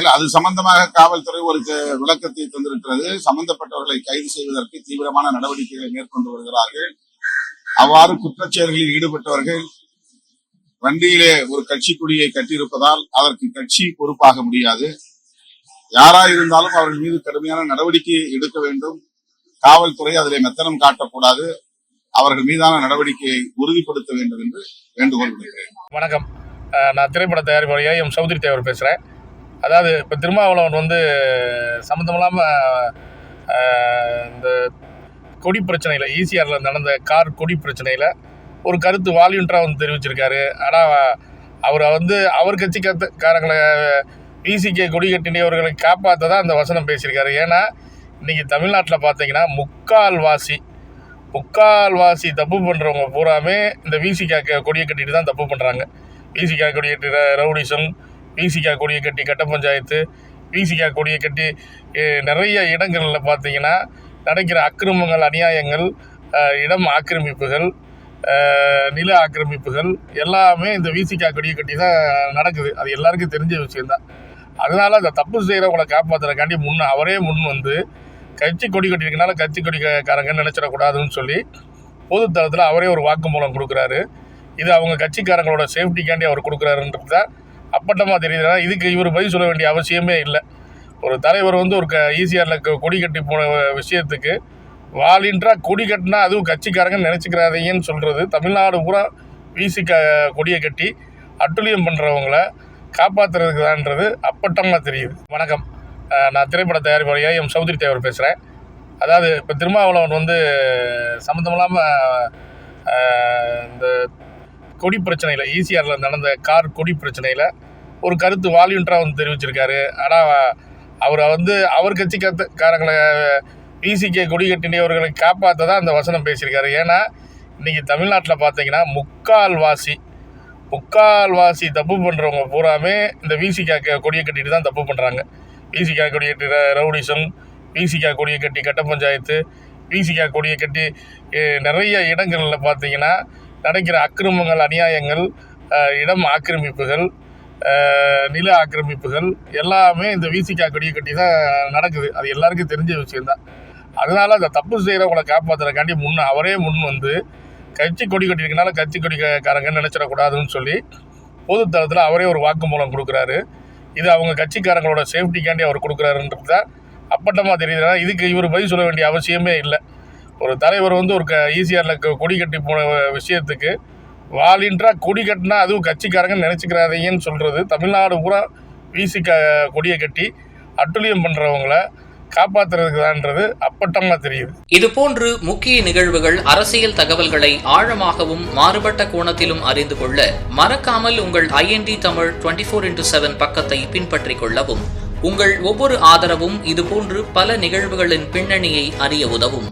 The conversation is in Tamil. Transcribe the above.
அது சம்பந்தமாக காவல்துறை ஒரு விளக்கத்தை தந்திருக்கிறது. சம்பந்தப்பட்டவர்களை கைது செய்வதற்கு தீவிரமான நடவடிக்கைகளை மேற்கொண்டு வருகிறார்கள். அவ்வாறு குற்றச்செயல்களில் ஈடுபட்டவர்கள் வண்டியிலே ஒரு கட்சி கொடியை கட்டியிருப்பதால் அதற்கு கட்சி பொறுப்பாக முடியாது. யாராயிருந்தாலும் அவர்கள் மீது கடுமையான நடவடிக்கை எடுக்க வேண்டும். காவல்துறை அதிலே மெத்தனம் காட்டக்கூடாது. அவர்கள் மீதான நடவடிக்கையை உறுதிப்படுத்த வேண்டும் என்று வேண்டுகோள் விடுக்கிறேன். வணக்கம், நான் திரைப்பட தயாரிப்பாளர் எம் சௌத்ரி தேவர் பேசுகிறேன். அதாவது இப்போ திருமாவளவன் சம்மந்தமில்லாமல் இந்த கொடி பிரச்சனையில் ஈசிஆரில் நடந்த கார் கொடி பிரச்சனையில் ஒரு கருத்து வால்யூன்ட்டாக தெரிவிச்சிருக்காரு. ஆனால் அவர் அவர் கட்சிக்காரங்களை விசிகே கொடி கட்டினவர்களை காப்பாற்ற தான் அந்த வசனம் பேசியிருக்காரு. ஏன்னா இன்றைக்கி தமிழ்நாட்டில் பார்த்தீங்கன்னா முக்கால்வாசி தப்பு பண்ணுறவங்க பூராமே இந்த விசிகா கொடியை கட்டிட்டு தான் தப்பு பண்ணுறாங்க. விசிகா கொடியை கட்டி ரவுடிசம், விசிகா கொடியை கட்டி கட்ட பஞ்சாயத்து, விசிகா கொடியை கட்டி நிறைய இடங்களில் பார்த்தீங்கன்னா நடக்கிற அக்கிரமங்கள், அநியாயங்கள், இடம் ஆக்கிரமிப்புகள், நில ஆக்கிரமிப்புகள் எல்லாமே இந்த விசிகா கொடியை கட்டி தான் நடக்குது. அது எல்லாருக்கும் தெரிஞ்ச விஷயம்தான். அதனால் அந்த தப்பு செய்கிறவங்களை காப்பாற்றுறக்காண்டி அவரே முன் வந்து கட்சி கொடி கட்டியிருக்கனால கட்சி கொடிக்காரங்க நினச்சிடக்கூடாதுன்னு சொல்லி பொதுத்தளத்தில் அவரே ஒரு வாக்குமூலம் கொடுக்குறாரு. இது அவங்க கட்சிக்காரங்களோட சேஃப்டிக்காண்டி அவர் கொடுக்குறாருன்றது தான் அப்பட்டமாக தெரியுதுன்னா இதுக்கு இவர் பதில் சொல்ல வேண்டிய அவசியமே இல்லை. ஒரு தலைவர் ஒரு ஈசிஆரில் கொடி கட்டி போன விஷயத்துக்கு வாலின்றாக கொடி கட்டினா அதுவும் கட்சிக்காரங்க நினச்சிக்கிறாதீங்கன்னு சொல்கிறது தமிழ்நாடு பூரா விசிகா கொடியை கட்டி அட்டுழியம் பண்ணுறவங்கள காப்பாற்றுறதுக்கு தான்ன்றது அப்பட்டமாக தெரியுது. வணக்கம், நான் திரைப்பட தயாரிப்பாளர் எம் சௌத்ரி தேவர் பேசுகிறேன். அதாவது இப்போ திருமாவளவன் சம்மந்தமில்லாமல் இந்த கொடி பிரச்சனையில் ஈசிஆரில் நடந்த கார் கொடி பிரச்சனையில் ஒரு கருத்து வால்யூன்ட்டாக தெரிவிச்சிருக்காரு. ஆனால் அவர் அவர் கட்சிக்காரங்களை விசிகே கொடி கட்டினவர்களை காப்பாற்ற தான் அந்த வசனம் பேசியிருக்காரு. ஏன்னா இன்றைக்கி தமிழ்நாட்டில் பார்த்தீங்கன்னா முக்கால்வாசி தப்பு பண்ணுறவங்க பூராமே இந்த விசிகா கொடியை கட்டிட்டு தான் தப்பு பண்ணுறாங்க. விசிகா கொடியை கட்டி ரவுடிசம், விசிகா கொடியை கட்டி கட்ட பஞ்சாயத்து, விசிகா கொடியை கட்டி நிறைய இடங்களில் பார்த்தீங்கன்னா நடக்கிற அக்கிரமங்கள், அநியாயங்கள், இடம் ஆக்கிரமிப்புகள், நில ஆக்கிரமிப்புகள் எல்லாமே இந்த விசிகா கொடியை கட்டி தான் நடக்குது. அது எல்லாருக்கும் தெரிஞ்ச விஷயம்தான். அதனால் அந்த தப்பு செய்கிறவங்களை காப்பாற்றுறக்காண்டி அவரே முன் வந்து கட்சி கொடி கட்டியிருக்கனால கட்சி கொடிக்காரங்க நினச்சிடக்கூடாதுன்னு சொல்லி பொதுத்தளத்தில் அவரே ஒரு வாக்குமூலம் கொடுக்குறாரு. இது அவங்க கட்சிக்காரங்களோட சேஃப்டிக்காண்டி அவர் கொடுக்குறாருன்றது தான் அப்பட்டமாக தெரியுதுன்னா இதுக்கு இவர் பதில் சொல்ல வேண்டிய அவசியமே இல்லை. ஒரு தலைவர் ஒரு ஈசிஆரில் கொடி கட்டி போன விஷயத்துக்கு வாலின்றாக கொடி கட்டினா அதுவும் கட்சிக்காரங்க நினச்சிக்கிறாதீங்கன்னு சொல்கிறது தமிழ்நாடு பூரா விசிகா கொடியை கட்டி அட்டுழியம் பண்ணுறவங்கள காப்பாற்றுறதுக்கு தான்ன்றது அப்பட்டமாக தெரியுது. இதுபோன்று முக்கிய நிகழ்வுகள், அரசியல் தகவல்களை ஆழமாகவும் மாறுபட்ட கோணத்திலும் அறிந்து கொள்ள மறக்காமல் உங்கள் IND தமிழ் 24/7 பக்கத்தை பின்பற்றிக் கொள்ளவும். உங்கள் ஒவ்வொரு ஆதரவும் இதுபோன்று பல நிகழ்வுகளின் பின்னணியை அறிய உதவும்.